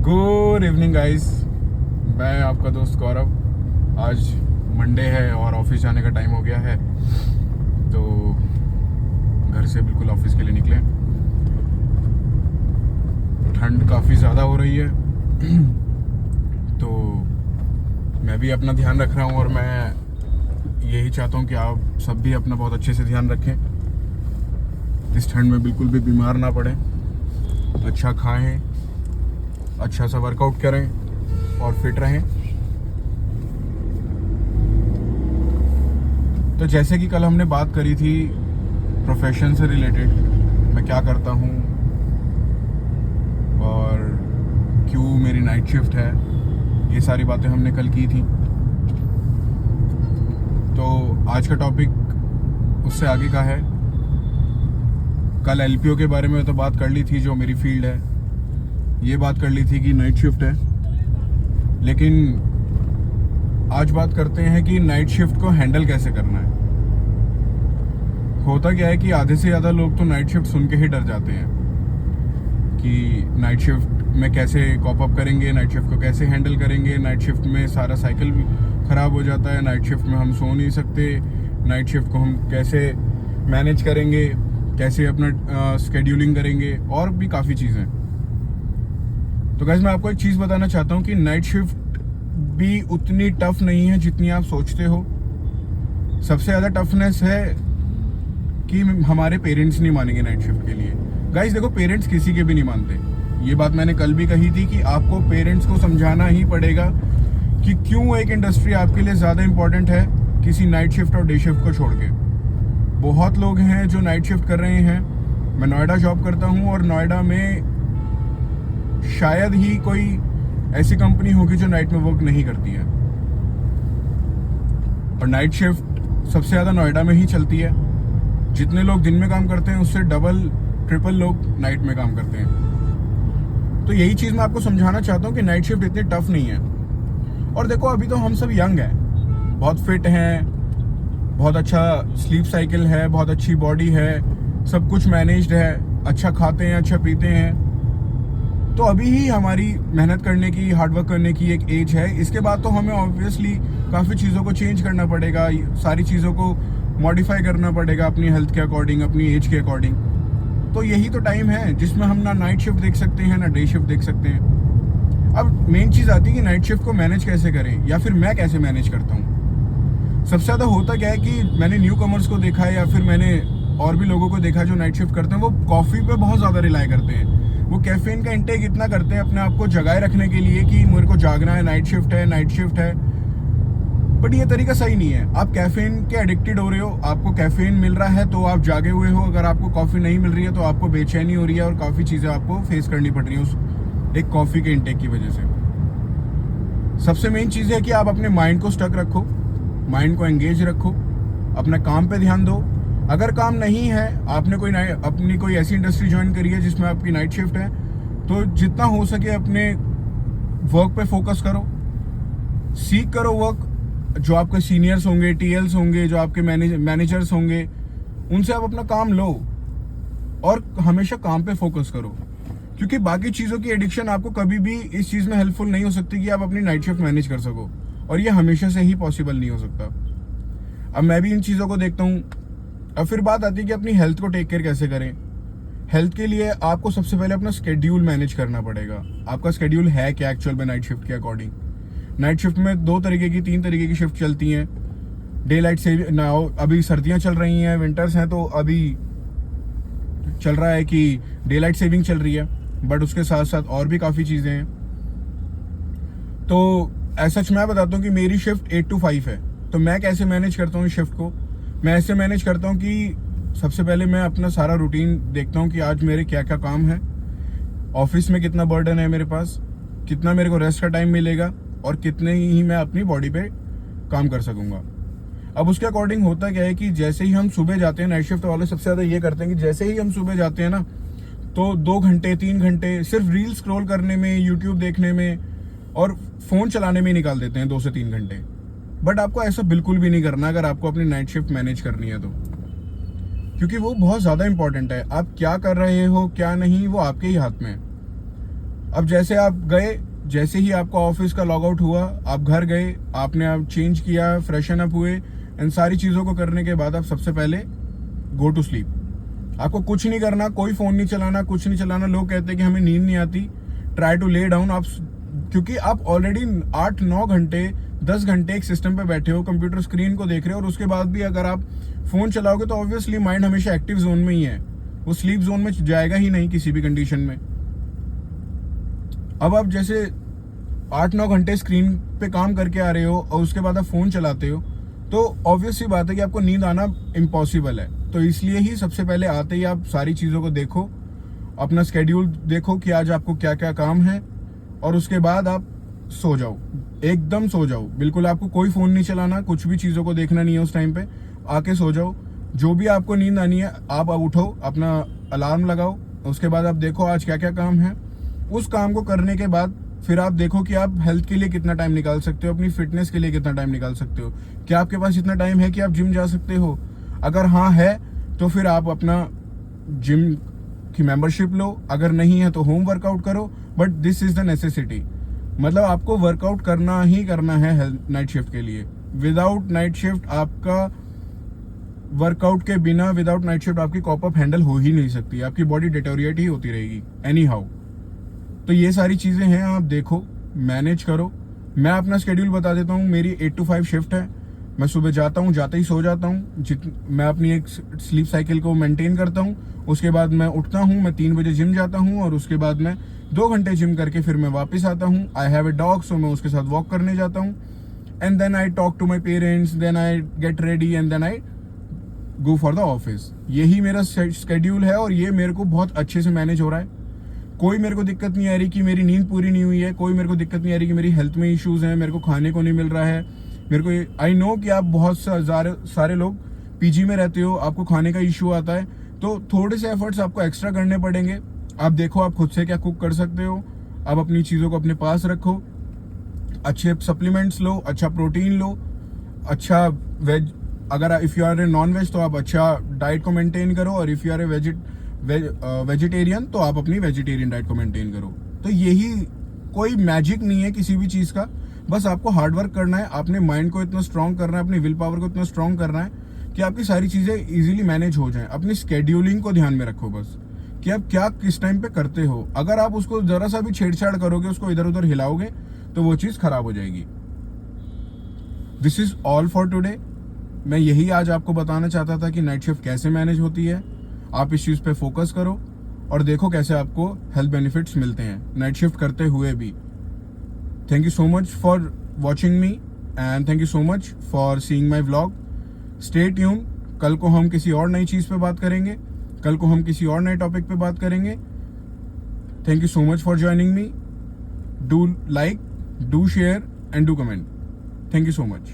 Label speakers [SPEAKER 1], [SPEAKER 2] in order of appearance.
[SPEAKER 1] Good evening guys. मैं आपका दोस्त गौरव। आज मंडे है और ऑफिस जाने का टाइम हो गया है, तो घर से बिल्कुल ऑफिस के लिए निकले। ठंड काफ़ी ज़्यादा हो रही है तो मैं भी अपना ध्यान रख रहा हूँ और मैं यही चाहता हूँ कि आप सब भी अपना बहुत अच्छे से ध्यान रखें। इस ठंड में बिल्कुल भी बीमार ना पड़ें, अच्छा खाएं, अच्छा सा वर्कआउट करें और फिट रहें। तो जैसे कि कल हमने बात करी थी प्रोफेशन से रिलेटेड, मैं क्या करता हूँ और क्यों मेरी नाइट शिफ्ट है, ये सारी बातें हमने कल की थी। तो आज का टॉपिक उससे आगे का है। कल एलपीओ के बारे में तो बात कर ली थी, जो मेरी फील्ड है। ये बात कर ली थी कि नाइट शिफ्ट है, लेकिन आज बात करते हैं कि नाइट शिफ्ट को हैंडल कैसे करना है। होता क्या है कि आधे से ज़्यादा लोग तो नाइट शिफ्ट सुन के ही डर जाते हैं कि नाइट शिफ्ट में कैसे कॉप अप करेंगे, नाइट शिफ्ट को कैसे हैंडल करेंगे, नाइट शिफ्ट में सारा साइकिल भी ख़राब हो जाता है, नाइट शिफ्ट में हम सो नहीं सकते, नाइट शिफ्ट को हम कैसे मैनेज करेंगे, कैसे अपना स्केड्यूलिंग करेंगे, और भी काफ़ी चीज़ें। तो गाइस, मैं आपको एक चीज़ बताना चाहता हूँ कि नाइट शिफ्ट भी उतनी टफ नहीं है जितनी आप सोचते हो। सबसे ज़्यादा टफनेस है कि हमारे पेरेंट्स नहीं मानेंगे नाइट शिफ्ट के लिए। गाइस देखो, पेरेंट्स किसी के भी नहीं मानते। ये बात मैंने कल भी कही थी कि आपको पेरेंट्स को समझाना ही पड़ेगा कि क्यों एक इंडस्ट्री आपके लिए ज़्यादा इंपॉर्टेंट है किसी नाइट शिफ्ट और डे शिफ्ट को छोड़ के। बहुत लोग हैं जो नाइट शिफ्ट कर रहे हैं। मैं नोएडा जॉब करता हूँ और नोएडा में शायद ही कोई ऐसी कंपनी होगी जो नाइट में वर्क नहीं करती है, और नाइट शिफ्ट सबसे ज़्यादा नोएडा में ही चलती है। जितने लोग दिन में काम करते हैं उससे डबल ट्रिपल लोग नाइट में काम करते हैं। तो यही चीज़ मैं आपको समझाना चाहता हूँ कि नाइट शिफ्ट इतनी टफ नहीं है। और देखो, अभी तो हम सब यंग हैं, बहुत फिट हैं, बहुत अच्छा स्लीप साइकिल है, बहुत अच्छी बॉडी है, सब कुछ मैनेज्ड है, अच्छा खाते हैं, अच्छा पीते हैं। तो अभी ही हमारी मेहनत करने की, हार्डवर्क करने की एक एज है। इसके बाद तो हमें ऑब्वियसली काफ़ी चीज़ों को चेंज करना पड़ेगा, सारी चीज़ों को मॉडिफाई करना पड़ेगा अपनी हेल्थ के अकॉर्डिंग, अपनी एज के अकॉर्डिंग। तो यही तो टाइम है जिसमें हम ना नाइट शिफ्ट देख सकते हैं ना डे शिफ्ट देख सकते हैं। अब मेन चीज़ आती है कि नाइट शिफ्ट को मैनेज कैसे करें, या फिर मैं कैसे मैनेज करता हूँ। सबसे ज़्यादा होता क्या है कि मैंने न्यू कमर्स को देखा है, या फिर मैंने और भी लोगों को देखा जो नाइट शिफ्ट करते हैं, वो कॉफ़ी पे बहुत ज़्यादा रिलाई करते हैं। वो कैफीन का इंटेक इतना करते हैं अपने आप को जगाए रखने के लिए कि मेरे को जागना है, नाइट शिफ्ट है, नाइट शिफ्ट है। बट ये तरीका सही नहीं है। आप कैफीन के एडिक्टेड हो रहे हो, आपको कैफीन मिल रहा है तो आप जागे हुए हो। अगर आपको कॉफ़ी नहीं मिल रही है तो आपको बेचैनी हो रही है और काफ़ी चीज़ें आपको फेस करनी पड़ रही है उस एक कॉफ़ी के इंटेक की वजह से। सबसे मेन चीज़ है कि आप अपने माइंड को स्टक रखो, माइंड को एंगेज रखो, अपने काम पे ध्यान दो। अगर काम नहीं है, आपने अपनी कोई ऐसी इंडस्ट्री ज्वाइन करी है जिसमें आपकी नाइट शिफ्ट है, तो जितना हो सके अपने वर्क पे फोकस करो, सीख करो वर्क। जो आपके सीनियर्स होंगे, टीएल्स होंगे, जो आपके मैनेजर्स होंगे, उनसे आप अपना काम लो और हमेशा काम पे फोकस करो, क्योंकि बाकी चीज़ों की एडिक्शन आपको कभी भी इस चीज़ में हेल्पफुल नहीं हो सकती कि आप अपनी नाइट शिफ्ट मैनेज कर सको, और ये हमेशा से ही पॉसिबल नहीं हो सकता। अब मैं भी इन चीज़ों को देखता हूँ। अब फिर बात आती है कि अपनी हेल्थ को टेक केयर कैसे करें। हेल्थ के लिए आपको सबसे पहले अपना स्केड्यूल मैनेज करना पड़ेगा। आपका स्केड्यूल है क्या एक्चुअल में नाइट शिफ्ट के अकॉर्डिंग। नाइट शिफ्ट में 3 तरीके की शिफ्ट चलती हैं। डे लाइट से अभी सर्दियां चल रही हैं, विंटर्स हैं, तो अभी चल रहा है कि डे लाइट सेविंग चल रही है, बट उसके साथ साथ और भी काफ़ी चीज़ें हैं। तो ऐसा मैं बताता हूँ कि मेरी शिफ्ट 8 to 5 है। तो मैं कैसे मैनेज करता हूँ इस शिफ्ट को। मैं ऐसे मैनेज करता हूँ कि सबसे पहले मैं अपना सारा रूटीन देखता हूँ कि आज मेरे क्या क्या काम है, ऑफिस में कितना बर्डन है मेरे पास, कितना मेरे को रेस्ट का टाइम मिलेगा, और कितने ही मैं अपनी बॉडी पे काम कर सकूंगा। अब उसके अकॉर्डिंग होता क्या है कि जैसे ही हम सुबह जाते हैं, नाइट शिफ्ट वाले सबसे ज़्यादा ये करते हैं कि जैसे ही हम सुबह जाते हैं ना, तो 2 घंटे 3 घंटे सिर्फ रील स्क्रॉल करने में, यूट्यूब देखने में और फ़ोन चलाने में निकाल देते हैं, 2 से 3 घंटे। बट आपको ऐसा बिल्कुल भी नहीं करना अगर आपको अपनी नाइट शिफ्ट मैनेज करनी है तो, क्योंकि वो बहुत ज़्यादा इंपॉर्टेंट है। आप क्या कर रहे हो क्या नहीं, वो आपके ही हाथ में है। अब जैसे आप गए, जैसे ही आपका ऑफिस का लॉग आउट हुआ, आप घर गए, आपने आप चेंज किया, फ्रेशन अप हुए, इन सारी चीज़ों को करने के बाद आप सबसे पहले गो टू स्लीप। आपको कुछ नहीं करना, कोई फ़ोन नहीं चलाना, कुछ नहीं चलाना। लोग कहते हैं कि हमें नींद नहीं आती, ट्राई टू ले डाउन। आप, क्योंकि आप ऑलरेडी 8-9 घंटे 10 घंटे एक सिस्टम पे बैठे हो, कंप्यूटर स्क्रीन को देख रहे हो, और उसके बाद भी अगर आप फ़ोन चलाओगे तो ऑब्वियसली माइंड हमेशा एक्टिव जोन में ही है, वो स्लीप जोन में जाएगा ही नहीं किसी भी कंडीशन में। अब आप जैसे 8-9 घंटे स्क्रीन पे काम करके आ रहे हो और उसके बाद आप फ़ोन चलाते हो, तो ऑब्वियस सी बात है कि आपको नींद आना इम्पॉसिबल है। तो इसलिए ही सबसे पहले आते ही आप सारी चीज़ों को देखो, अपना स्केड्यूल देखो कि आज आपको क्या क्या काम है, और उसके बाद आप सो जाओ, एकदम सो जाओ। बिल्कुल आपको कोई फ़ोन नहीं चलाना, कुछ भी चीज़ों को देखना नहीं है उस टाइम पे, आके सो जाओ। जो भी आपको नींद आनी है आप उठो, अपना अलार्म लगाओ, उसके बाद आप देखो आज क्या क्या काम है। उस काम को करने के बाद फिर आप देखो कि आप हेल्थ के लिए कितना टाइम निकाल सकते हो, अपनी फिटनेस के लिए कितना टाइम निकाल सकते हो। क्या आपके पास इतना टाइम है कि आप जिम जा सकते हो? अगर हाँ है तो फिर आप अपना जिम की मेंबरशिप लो, अगर नहीं है तो होम वर्कआउट करो, but this is the necessity. मतलब आपको वर्कआउट करना ही करना है हेल्थ नाइट शिफ्ट के लिए। विदाउट नाइट शिफ्ट आपका वर्कआउट के बिना, विदाउट नाइट शिफ्ट आपकी कॉप अप हैंडल हो ही नहीं सकती, आपकी बॉडी डिटोरिएट ही होती रहेगी एनी हाउ। तो ये सारी चीज़ें हैं, आप देखो, मैनेज करो। मैं अपना स्केड्यूल बता देता हूँ। मेरी 8 to 5 शिफ्ट है। मैं सुबह जाता हूँ, जाते ही सो जाता हूँ। मैं अपनी एक स्लीप साइकिल को मेंटेन करता हूँ। उसके बाद मैं उठता हूँ, मैं 3 बजे जिम जाता हूँ, और उसके बाद मैं 2 घंटे जिम करके फिर मैं वापस आता हूँ। आई हैव ए डॉग, सो मैं उसके साथ वॉक करने जाता हूँ। And then I talk to my parents, then I get ready, and then I go for the office. यही मेरा स्केड्यूल है, और ये मेरे को बहुत अच्छे से मैनेज हो रहा है। कोई मेरे को दिक्कत नहीं आ रही कि मेरी नींद पूरी नहीं हुई है, कोई मेरे को दिक्कत नहीं आ रही कि मेरी हेल्थ में इश्यूज हैं, मेरे को खाने को नहीं मिल रहा है। मेरे को, आई नो कि आप बहुत सारे लोग पीजी में रहते हो, आपको खाने का इशू आता है, तो थोड़े से एफर्ट्स आपको एक्स्ट्रा करने पड़ेंगे। आप देखो आप खुद से क्या कुक कर सकते हो, आप अपनी चीज़ों को अपने पास रखो, अच्छे सप्लीमेंट्स लो, अच्छा प्रोटीन लो, अच्छा वेज, अगर if you are a non veg तो आप अच्छा डाइट को मेंटेन करो, और if you are a vegetarian तो आप अपनी वेजिटेरियन डाइट को मेंटेन करो। तो यही, कोई मैजिक नहीं है किसी भी चीज़ का, बस आपको हार्डवर्क करना है, अपने माइंड को इतना स्ट्रांग करना है, अपनी विल पावर को इतना स्ट्रांग करना है कि आपकी सारी चीज़ें इजीली मैनेज हो जाएं। अपनी स्केड्यूलिंग को ध्यान में रखो बस, कि आप क्या किस टाइम पे करते हो। अगर आप उसको ज़रा सा भी छेड़छाड़ करोगे, उसको इधर उधर हिलाओगे, तो वो चीज़ खराब हो जाएगी। This is all for today. मैं यही आज आपको बताना चाहता था कि नाइट शिफ्ट कैसे मैनेज होती है। आप इस चीज़ पे फोकस करो और देखो कैसे आपको हेल्थ बेनिफिट्स मिलते हैं नाइट शिफ्ट करते हुए भी। Thank you so much for watching me, and thank you so much for seeing my vlog. Stay tune, कल को हम किसी और नई चीज़ पे बात करेंगे, कल को हम किसी और नए टॉपिक पे बात करेंगे। Thank you so much for joining me. Do like, do share and do comment. Thank you so much.